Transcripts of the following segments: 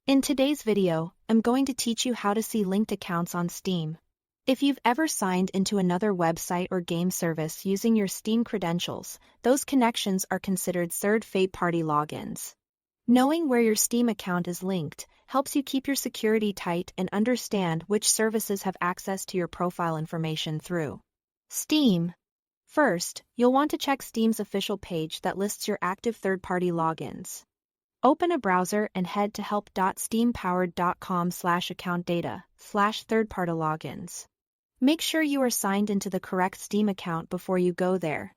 In today's video, I'm going to teach you how to see linked accounts on Steam. If you've ever signed into another website or game service using your Steam credentials, those connections are considered third-party logins. Knowing where your Steam account is linked helps you keep your security tight and understand which services have access to your profile information through Steam. First, you'll want to check Steam's official page that lists your active third-party logins. Open a browser and head to help.steampowered.com/account-data/third-party logins. Make sure you are signed into the correct Steam account before you go there,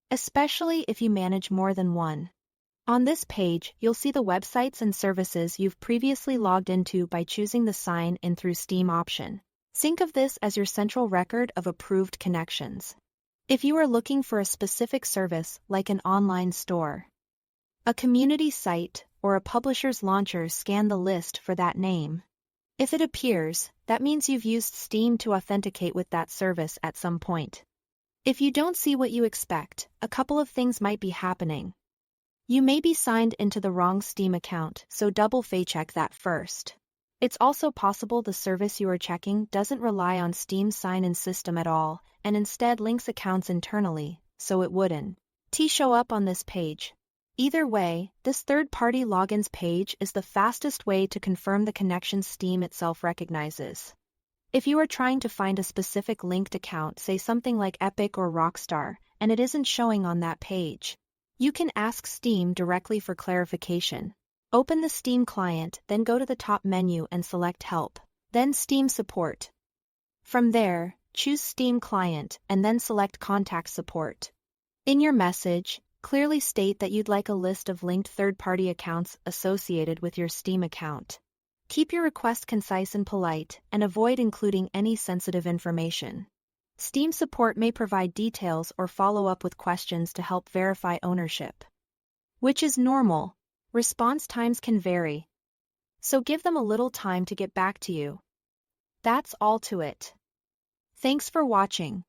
especially if you manage more than one. On this page, you'll see the websites and services you've previously logged into by choosing the Sign In Through Steam option. Think of this as your central record of approved connections. If you are looking for a specific service like an online store, a community site, or a publisher's launcher, scan the list for that name. If it appears, that means you've used Steam to authenticate with that service at some point. If you don't see what you expect, a couple of things might be happening. You may be signed into the wrong Steam account, so double-check that first. It's also possible the service you are checking doesn't rely on Steam's sign-in system at all, and instead links accounts internally, so it wouldn't show up on this page. Either way, this third-party logins page is the fastest way to confirm the connections Steam itself recognizes. If you are trying to find a specific linked account, say something like Epic or Rockstar, and it isn't showing on that page, you can ask Steam directly for clarification. Open the Steam client, then go to the top menu and select Help, then Steam Support. From there, choose Steam Client and then select Contact Support. In your message, clearly state that you'd like a list of linked third-party accounts associated with your Steam account. Keep your request concise and polite, and avoid including any sensitive information. Steam support may provide details or follow up with questions to help verify ownership, which is normal. Response times can vary, so give them a little time to get back to you. That's all to it. Thanks for watching.